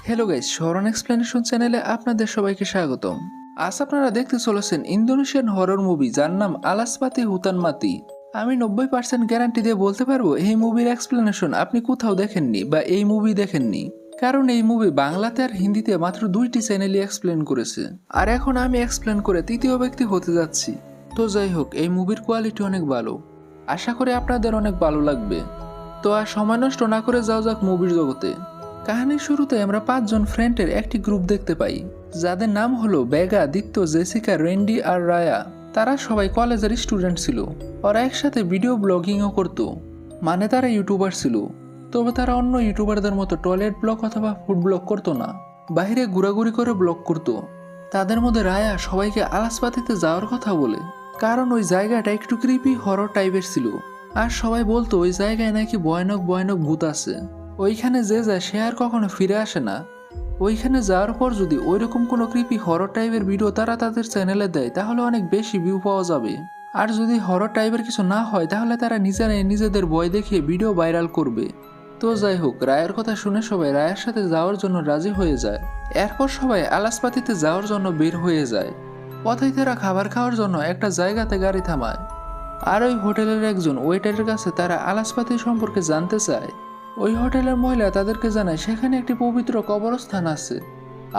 Hello guys, শরণ explanation চ্যানেলে আপনাদের সবাইকে স্বাগতম। আজ আপনারা দেখতে চলেছেন ইন্দোনেশিয়ান হরর মুভি যার নাম আলাসপাতি হুতানমাতি। আমি 90% গ্যারান্টি দিয়ে বলতে পারবো এই মুভির এক্সপ্লেনেশন আপনি কোথাও দেখেননি বা এই মুভি দেখেননি, কারণ এই মুভি বাংলাতে আর হিন্দিতে মাত্র 2টি চ্যানেলই এক্সপ্লেন করেছে, আর এখন আমি এক্সপ্লেন করে তৃতীয় ব্যক্তি হতে যাচ্ছি। তো যাই হোক, এই মুভির কোয়ালিটি অনেক ভালো, আশা করি আপনাদের অনেক ভালো লাগবে। তো আর সময় নষ্ট না করে যাও যাক মুভির জগতে। কাহিনীর শুরুতে আমরা 5 জন ফ্রেন্ডের একটি গ্রুপ দেখতে পাই, যাদের নাম হলো বেগা, দিত্য, জেসিকা, রেন্ডি আর রায়া। তারা সবাই কলেজের স্টুডেন্ট ছিল। ওরা একসাথে ভিডিও ব্লগিংও করতো, মানে তারা ইউটিউবার ছিল। তবে তারা অন্য ইউটিউবারদের মতো টয়লেট ব্লগ অথবা ফুড ব্লগ করতো না, বাইরে ঘোরাঘুরি করে ব্লগ করতো। তাদের মধ্যে রায়া সবাইকে আলাসপাতিতে যাওয়ার কথা বলে, কারণ ওই জায়গাটা একটু ক্রিপি হরর টাইপের ছিল, আর সবাই বলতো ওই জায়গায় নাকি ভয়ানক ভয়ানক ভূত আছে। ওইখানে যে যায় সে আর কখনো ফিরে আসে না। ওইখানে যাওয়ার পর যদি ওইরকম কোনো ক্রিপি হরর টাইপের ভিডিও তারা তাদের চ্যানেলে দেয় তাহলে অনেক বেশি ভিউ পাওয়া যাবে, আর যদি হরর টাইপের কিছু না হয় তাহলে তারা নিজেরাই নিজেদের ভয় দেখিয়ে ভিডিও ভাইরাল করবে। তো যাই হোক, রায়ের কথা শুনে সবাই রায়ের সাথে যাওয়ার জন্য রাজি হয়ে যায়। এরপর সবাই আলাসপাতিতে যাওয়ার জন্য বের হয়ে যায়। পথে তারা খাবার খাওয়ার জন্য একটা জায়গাতে গাড়ি থামায়, আর ওই হোটেলের একজন ওয়েটারের কাছে তারা আলাসপাতি সম্পর্কে জানতে চায়। ওই হোটেলের মহিলা তাদেরকে জানায় সেখানে একটি পবিত্র কবরস্থান আছে,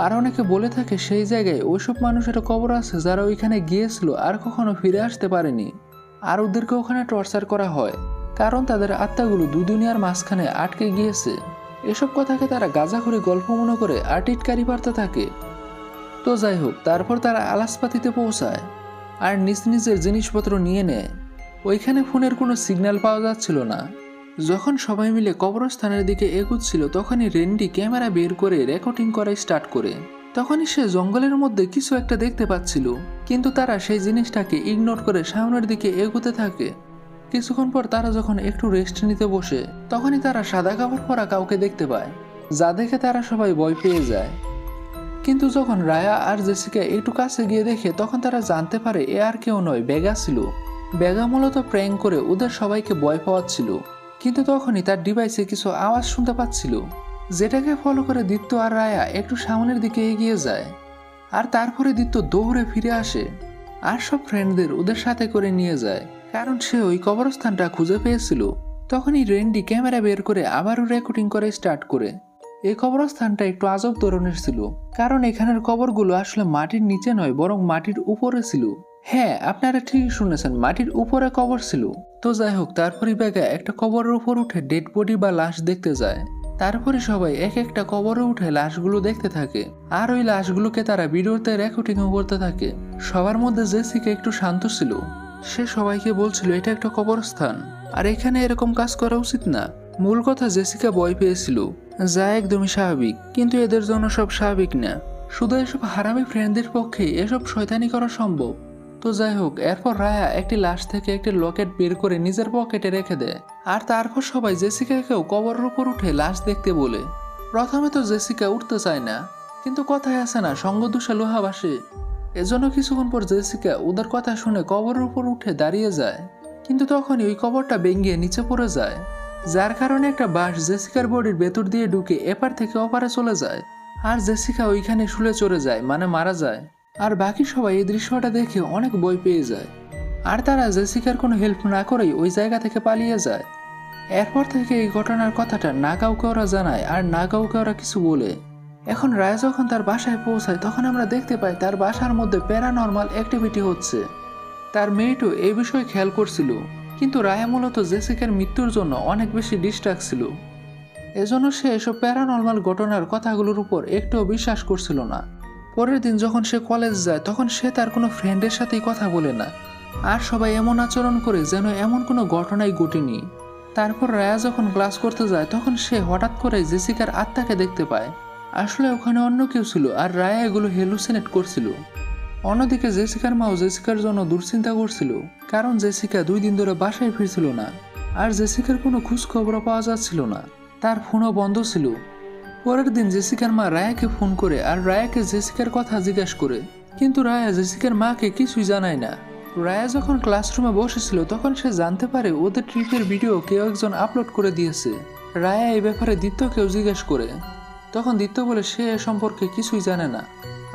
আর অনেকে বলে থাকে সেই জায়গায় ওইসব মানুষের কবর আছে যারা ওইখানে গিয়েছিল আর কখনো ফিরে আসতে পারেনি। আর ওদেরকে ওখানে টর্চার করা হয়, কারণ তাদের আত্মাগুলো দুই দুনিয়ার মাঝখানে আটকে গিয়েছে। এসব কথাকে তারা গাঁজাখুরি গল্প মনে করে আর টিটকারি পারতে থাকে। তো যাই হোক, তারপর তারা আলাসপাতিতে পৌঁছায় আর নিজ নিজের জিনিসপত্র নিয়ে নেয়। ওইখানে ফোনের কোনো সিগন্যাল পাওয়া যাচ্ছিল না। যখন সবাই মিলে কবরস্থানের দিকে এগুচ্ছিল তখনই রেন্ডি ক্যামেরা বের করে রেকর্ডিং করা স্টার্ট করে। তখনই সে জঙ্গলের মধ্যে কিছু একটা দেখতে পাচ্ছিল, কিন্তু তারা সেই জিনিসটাকে ইগনোর করে সামনের দিকে এগোতে থাকে। কিছুক্ষণ পর তারা যখন একটু রেস্ট নিতে বসে তখনই তারা সাদা কাপড় পরা কাউকে দেখতে পায়, যা দেখে তারা সবাই ভয় পেয়ে যায়। কিন্তু যখন রায়া আর জেসিকা একটু কাছে গিয়ে দেখে তখন তারা জানতে পারে এ আর কেউ নয়, বেগা ছিল। বেগা মূলত প্র্যাঙ্ক করে ওদের সবাইকে ভয় পাওয়াচ্ছিল। কিন্তু তখনই তার ডিভাইসে কিছু আওয়াজ শুনতে পাচ্ছিল, যেটাকে ফলো করে দিত্য আর রায়া একটু সামনের দিকে এগিয়ে যায়। আর তারপরে দিত্য দৌড়ে ফিরে আসে আর সব ফ্রেন্ডদের ওদের সাথে করে নিয়ে যায়, কারণ সে ওই কবরস্থানটা খুঁজে পেয়েছিল। তখনই রেন্ডি ক্যামেরা বের করে আবারও রেকর্ডিং করে স্টার্ট করে। এই কবরস্থানটা একটু আজব ধরনের ছিল, কারণ এখানের কবরগুলো আসলে মাটির নিচে নয় বরং মাটির উপরে ছিল। হ্যাঁ, আপনারা ঠিকই শুনেছেন, মাটির উপরে কবর ছিল। তো যাই হোক, তারপরে বেগা একটা কবরের উপর উঠে ডেড বডি বা লাশ দেখতে যায়। তারপরে সবাই এক একটা কবরে উঠে লাশগুলো দেখতে থাকে, আর ওই লাশগুলোকে তারা ভিডিওতে রেকর্ডিংও করতে থাকে। সবার মধ্যে জেসিকা একটু শান্ত ছিল। সে সবাইকে বলছিল এটা একটা কবরস্থান, আর এখানে এরকম কাজ করা উচিত না। মূল কথা, জেসিকা ভয় পেয়েছিল, যা একদমই স্বাভাবিক, কিন্তু এদের জন্য সব স্বাভাবিক না। শুধু এসব হারামি ফ্রেন্ডদের পক্ষে এসব শয়তানি করা সম্ভব। তো যাই হোক, এরপর রায়া একটি লাশ থেকে একটি লকেট বের করে নিজের পকেটে রেখে দেয়, আর তারপর সবাই জেসিকাকেও কবরের উপর উঠে লাশ দেখতে বলে। প্রথমে তো জেসিকা উঠতে চায় না, কিন্তু কথায় আছে না, সঙ্গ দোষে লোহা বাসে। এজন্য কিছুক্ষণ পর জেসিকা ওদের কথা শুনে কবরের উপর উঠে দাঁড়িয়ে যায়, কিন্তু তখনই ওই কবরটা ভেঙে নিচে পড়ে যায়, যার কারণে একটা বাঁশ জেসিকার বডির ভেতর দিয়ে ঢুকে এপার থেকে ওপারে চলে যায়, আর জেসিকা ওইখানে শুলে চলে যায়, মানে মারা যায়। আর বাকি সবাই এই দৃশ্যটা দেখে অনেক ভয় পেয়ে যায়, আর তারা জেসিকার কোনো হেল্প না করেই ওই জায়গা থেকে পালিয়ে যায়। এরপর থেকে এই ঘটনার কথাটা না কাউকে ওরা জানায় আর না কাউকে ওরা কিছু বলে। এখন রায়া যখন তার বাসায় পৌঁছায় তখন আমরা দেখতে পাই তার বাসার মধ্যে প্যারানর্মাল অ্যাক্টিভিটি হচ্ছে। তার মেয়েটও এই বিষয়ে খেয়াল করছিল, কিন্তু রায়া মূলত জেসিকার মৃত্যুর জন্য অনেক বেশি ডিস্ট্রাক্ট ছিল। এজন্য সে এসব প্যারানর্মাল ঘটনার কথাগুলোর উপর একটুও বিশ্বাস করছিল না। পরের দিন যখন সে কলেজ যায় তখন সে তার কোনো ফ্রেন্ডের সাথেই কথা বলে না, আর সবাই এমন আচরণ করে যেন এমন কোনো ঘটনাই ঘটেনি। তারপর রায়া যখন ক্লাস করতে যায় তখন সে হঠাৎ করে জেসিকার আত্মাকে দেখতে পায়। আসলে ওখানে অন্য কেউ ছিল, আর রায়া এগুলো হেলুসিনেট করছিল। অন্যদিকে জেসিকার মাও জেসিকার জন্য দুশ্চিন্তা করছিল, কারণ জেসিকা 2 দিন ধরে বাসায় ফিরছিল না, আর জেসিকার কোনো খোঁজ খবরও পাওয়া যাচ্ছিল না, তার ফোনও বন্ধ ছিল। পরের দিন জেসিকার মা রায়াকে ফোন করে আর রায়াকে জেসিকার কথা জিজ্ঞাসা করে, কিন্তু রায়া জেসিকার মাকে কিছুই জানায় না। রায়া যখন ক্লাসরুমে বসেছিল তখন সে জানতে পারে ওদের ট্রিপের ভিডিও কেউ একজন আপলোড করে দিয়েছে। রায়া এই ব্যাপারে দ্বিতীয়কেও জিজ্ঞেস করে, তখন দিত্য বলে সে এ সম্পর্কে কিছুই জানে না।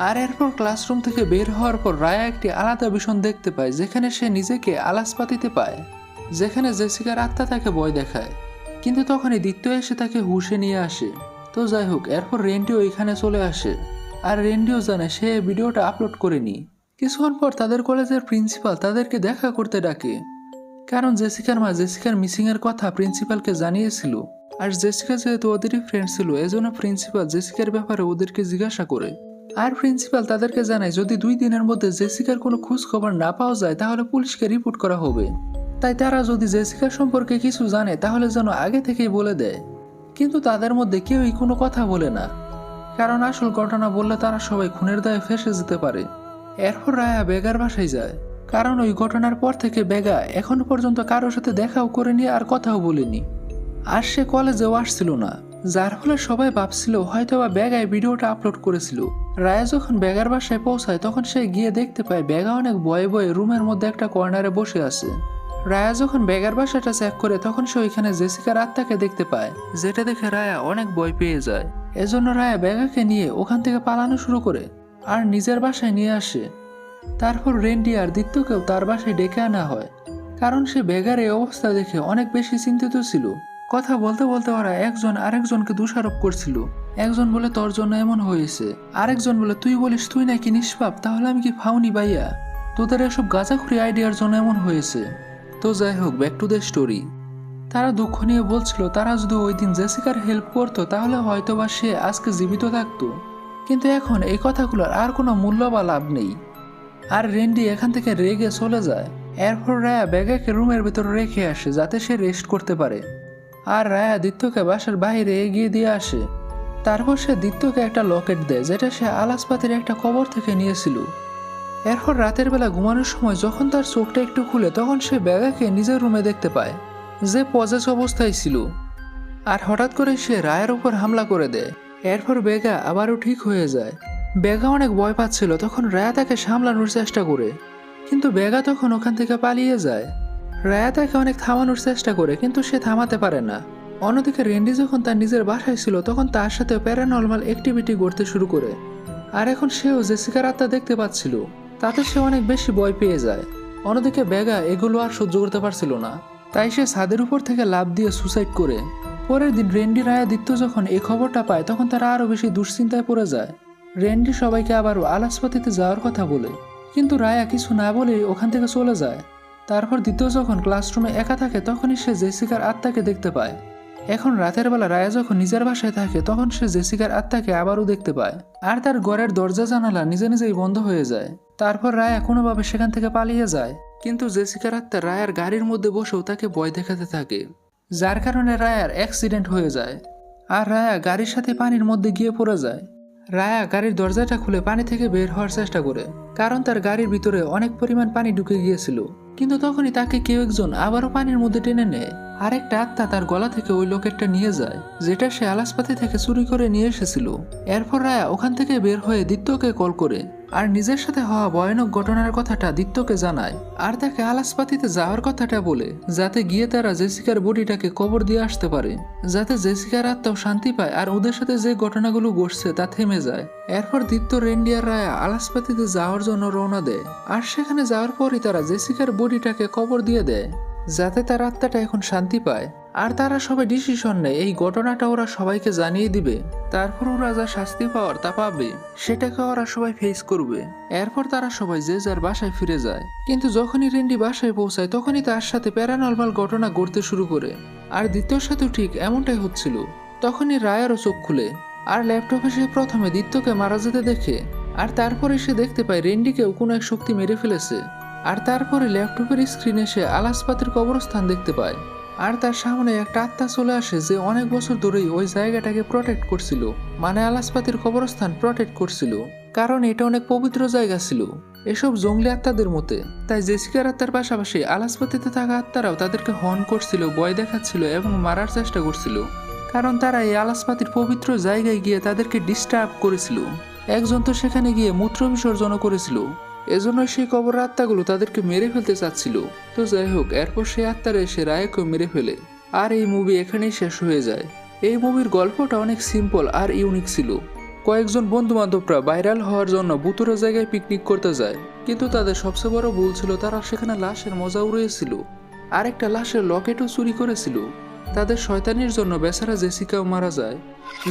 আর এরপর ক্লাসরুম থেকে বের হওয়ার পর রায়া একটি আলাদা ভীষণ দেখতে পায়, যেখানে সে নিজেকে আলাস পাতিতে পায়, যেখানে জেসিকার আত্মা তাকে ভয় দেখায়। কিন্তু তখনই দিত্য এসে তাকে হুঁশে নিয়ে আসে। তো যাই হোক, এরপর রেন্ডিও এখানে চলে আসে। আর রেন্ডিও জানে সে ভিডিওটা আপলোড করেনি। কিছুক্ষণ পর তাদের কলেজের প্রিন্সিপাল তাদেরকে দেখা করতে ডাকে, কারণ জেসিকার মা জেসিকার মিসিং এর কথা প্রিন্সিপালকে জানিয়েছিল। আর জেসিকা যেহেতু ওদেরই ফ্রেন্ড ছিল, এজন্য প্রিন্সিপাল জেসিকার ব্যাপারে ওদেরকে জিজ্ঞাসা করে। আর প্রিন্সিপাল তাদেরকে জানায় যদি 2 দিনের মধ্যে জেসিকার কোনো খোঁজ খবর না পাওয়া যায় তাহলে পুলিশকে রিপোর্ট করা হবে। তাই তারা যদি জেসিকার সম্পর্কে কিছু জানে তাহলে যেন আগে থেকেই বলে দেয়। কিন্তু তাদের মধ্যে কেউই কোনো কথা বলে না, কারণ আসল ঘটনা বললে তারা সবাই খুনের দায়ে ফেঁসে যেতে পারে। এরপর রায়া বেগার বাসায় যায়, কারণ ওই ঘটনার পর থেকে বেগা এখনো পর্যন্ত কারোর সাথে দেখাও করেনি আর কথাও বলেনি। আর সে কলেজেও আসছিল না, যার ফলে সবাই ভাবছিল হয়তোবা বেগায় ভিডিওটা আপলোড করেছিল। রায়া যখন বেগার বাসায় পৌঁছায় তখন সে গিয়ে দেখতে পায় বেগা অনেক ভয়ে ভয়ে রুমের মধ্যে একটা কর্নারে বসে আছে। রায়া যখন বেগার বাসাটা চেক করে তখন সে ওইখানে জেসিকার আত্মাকে দেখতে পায়, যেটা দেখে রায়া অনেক ভয় পেয়ে যায়। এজন্য রায়া বেগাকে নিয়ে ওখান থেকে পালানো শুরু করে আর নিজের বাসায় নিয়ে আসে। তারপর রেন্ডি আর দিত্যকেও তার বাসায় ডেকে আনা হয়, কারণ সে বেগার এই অবস্থা দেখে অনেক বেশি চিন্তিত ছিল। কথা বলতে বলতে ওরা একজন আরেকজনকে দোষারোপ করছিল। একজন বলে তোর জন্য এমন হয়েছে, আরেকজন বলে তুই বলিস তুই নাকি নিষ্পাপ, তাহলে আমি কি ফাউনি ভাইয়া, তোদের এসব গাঁজাখুরি আইডিয়ার জন্য এমন হয়েছে। তো যাই হোক, ব্যাক টু দ্য স্টোরি। তারা দুঃখ নিয়ে বলছিল তারা যদি ওই দিন জেসিকার হেল্প করতো তাহলে হয়তোবা সে আজকে জীবিত থাকতো, কিন্তু এখন এই কথাগুলোর আর কোনো মূল্য বা লাভ নেই। আর রেন্ডি এখান থেকে রেগে চলে যায়। এরপর রায়া বেগাকে রুমের ভিতরে রেখে আসে যাতে সে রেস্ট করতে পারে। আর রায়া দিত্যকে বাসার বাইরে এগিয়ে দিয়ে আসে। তারপর সে দিত্যকে একটা লকেট দেয়, যেটা সে আলাসপাতির একটা কবর থেকে নিয়েছিল। এরপর রাতের বেলা ঘুমানোর সময় যখন তার চোখটা একটু খুলে তখন সে বেগাকে নিজের রুমে দেখতে পায়, যে পজেস অবস্থায় ছিল। আর হঠাৎ করে সে রায়ের উপর হামলা করে দেয়। এরপর বেগা আবারও ঠিক হয়ে যায়। বেগা অনেক ভয় পাচ্ছিল, তখন রায়া তাকে সামলানোর চেষ্টা করে, কিন্তু বেগা তখন ওখান থেকে পালিয়ে যায়। রায়া তাকে অনেক থামানোর চেষ্টা করে, কিন্তু সে থামাতে পারে না। অন্যদিকে রেন্ডি যখন তার নিজের বাসায় ছিল তখন তার সাথে প্যারানর্মাল অ্যাক্টিভিটি করতে শুরু করে। আর এখন সেও জেসিকার আত্মা দেখতে পাচ্ছিল, তাতে সে অনেক বেশি ভয় পেয়ে যায়। অন্যদিকে বেগা এগুলো আর সহ্য করতে পারছিল না, তাই সে ছাদের উপর থেকে লাফ দিয়ে সুসাইড করে। পরের দিন রেন্ডি রায়া দিত্য যখন এই খবরটা পায় তখন তারা আরো বেশি দুশ্চিন্তায় পড়ে যায়। রেন্ডি সবাইকে আবারও আলাসপাতিতে যাওয়ার কথা বলে, কিন্তু রায়া কিছু না বলেই ওখান থেকে চলে যায়। তারপর দ্বিতীয় যখন ক্লাসরুমে একা থাকে তখনই সে জেসিকার আত্মাকে দেখতে পায়। এখন রাতের বেলা রায়া যখন নিজের বাসায় থাকে তখন সে জেসিকার আত্মাকে আবারও দেখতে পায়, আর তার ঘরের দরজা জানালা নিজে নিজেই বন্ধ হয়ে যায়। তারপর রায়া কোনোভাবে সেখান থেকে পালিয়ে যায়, কিন্তু জেসিকার আত্মা রায়ার গাড়ির মধ্যে বসেও তাকে ভয় দেখাতে থাকে, যার কারণে রায়ার অ্যাক্সিডেন্ট হয়ে যায়। আর রায়া গাড়ির সাথে পানির মধ্যে গিয়ে পড়ে যায়। রায়া গাড়ির দরজাটা খুলে পানি থেকে বের হওয়ার চেষ্টা করে, কারণ তার গাড়ির ভিতরে অনেক পরিমাণ পানি ঢুকে গিয়েছিল। কিন্তু তখনই তাকে কেউ একজন আবারও পানির মধ্যে টেনে নেয়। আরেকটা আত্মা তার গলা থেকে ওই লকেটটা নিয়ে যায়, যেটা সে আলাসপাতি থেকে চুরি করে নিয়ে এসেছিল। এরপর রায়া ওখান থেকে বের হয়ে দিত্যকে কল করে আর নিজের সাথে হওয়া ভয়ানক ঘটনার কথাটা দিত্যকে জানায়, আর তাকে আলাসপাতিতে যাওয়ার কথাটা বলে, যাতে গিয়ে তারা জেসিকার বডিটাকে কবর দিয়ে আসতে পারে, যাতে জেসিকার আত্মাও শান্তি পায় আর ওদের সাথে যে ঘটনাগুলো ঘটছে তা থেমে যায়। এরপর দিত্য, রেন্ডি আর রায়া আলাসপাতিতে যাওয়ার জন্য রওনা দেয়। আর সেখানে যাওয়ার পরই তারা জেসিকার বডিটাকে কবর দিয়ে দেয়, যাতে তার আত্মাটা এখন শান্তি পায়। আর তারা সবাই ডিসিশন নেয় এই ঘটনাটা ওরা সবাইকে জানিয়ে দিবে, তারপর ওরা যা শাস্তি পাওয়ার তা পাবে, সেটাকে ওরা সবাই ফেস করবে। এরপর তারা সবাই যে যার বাসায় ফিরে যায়। কিন্তু যখনই রেন্ডি বাসায় পৌঁছায় তখনই তার সাথে প্যারানর্মাল ঘটনা ঘটতে শুরু করে। আর দ্বিতীয়র সাথেও ঠিক এমনটাই হচ্ছিল। তখনই রায়ারও চোখ খুলে, আর ল্যাপটপে সে প্রথমে দিত্যকে মারা যেতে দেখে, আর তারপরে সে দেখতে পায় রেন্ডিকেও কোনো এক শক্তি মেরে ফেলেছে। আর তারপরে ল্যাপটপের স্ক্রিনে সে আলাসপাতির কবরস্থান দেখতে পায়, আর তার সামনে একটা আত্মা চলে আসে যে অনেক বছর ধরেই ওই জায়গাটাকে প্রটেক্ট করছিল, মানে আলাসপাতির কবরস্থান প্রটেক্ট করছিল, কারণ এটা অনেক পবিত্র জায়গা ছিল এসব জঙ্গলি আত্মাদের মতে। তাই জেসিকার আত্মার পাশাপাশি আলাসপাতিতে থাকা আত্মারাও তাদেরকে হর্ন করছিল, ভয় দেখাচ্ছিল এবং মারার চেষ্টা করছিল, কারণ তারা এই আলাসপাতির পবিত্র জায়গায় গিয়ে তাদেরকে ডিস্টার্ব করেছিল। একজন তো সেখানে গিয়ে মূত্র বিসর্জন করেছিল, এজন্য সেই কবর আত্মাগুলো তাদেরকে মেরে ফেলতে চাচ্ছিল। তো যাই হোক, এরপর সেই আত্মারা এসে রায়াকেও মেরে ফেলে। আর এই মুভি এখানেই শেষ হয়ে যায়। এই মুভির গল্পটা অনেক সিম্পল আর ইউনিক ছিল। কয়েকজন বন্ধু বান্ধবরা ভাইরাল হওয়ার জন্য ভুতুরে জায়গায় পিকনিক করতে যায়, কিন্তু তাদের সবচেয়ে বড় ভুল ছিল তারা সেখানে লাশের মজা উড়িয়েছিল আর একটা লাশের লকেটও চুরি করেছিল। তাদের শয়তানির জন্য বেচারা জেসিকাও মারা যায়,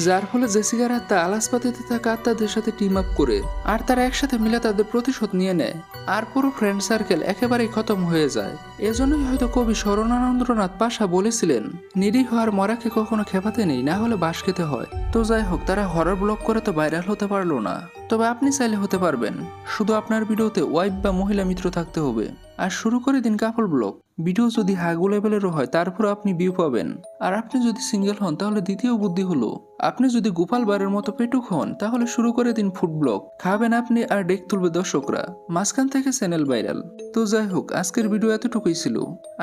যার ফলে জেসিকার আত্মা আলাসপাতিতে থাকা আত্মাদের সাথে টিম আপ করে আর তারা একসাথে মিলে তাদের প্রতিশোধ নিয়ে নেয় আর পুরো ফ্রেন্ড সার্কেল একেবারেই খতম হয়ে যায়। এজন্যই হয়তো কবি শরণানন্দ্রনাথ পাশা বলেছিলেন, নিরীহ আর মরাকে কখনো খেপাতে নেই, না হলে বাস খেতে হয়। তো যাই হোক, তারা হরর ব্লগ করে তো ভাইরাল হতে পারলো না, তবে আপনি চাইলে হতে পারবেন। শুধু আপনার ভিডিওতে ওয়াইফ বা মহিলা মিত্র থাকতে হবে। আর শুরু করে দিন কাপল ব্লগ। ভিডিও যদি হাগু লেভেলেরও হয় তারপর আপনি ভিউ পাবেন। আর আপনি যদি সিঙ্গেল হন তাহলে দ্বিতীয় বুদ্ধি হলো, আপনি যদি গোপাল বারের মতো পেটুক হন তাহলে শুরু করে দিন ফুড ব্লগ। খাবেন আপনি আর ডেক তুলবে দর্শকরা, মাঝখান থেকে চ্যানেল ভাইরাল। তো যাই হোক, আজকের ভিডিও এতটুকুই ছিল।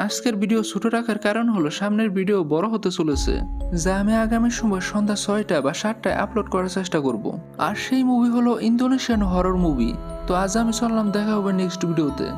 আজকের ভিডিও ছোট রাখার কারণ হলো সামনের ভিডিও বড় হতে চলেছে, যা আমি আগামী সময় সন্ধ্যা 6টা বা 7টায় আপলোড করার চেষ্টা করব। আর সেই মুভি হলো ইন্দোনেশিয়ান হরর মুভি। তো আজ আমি চললাম, দেখা হবে নেক্সট ভিডিওতে।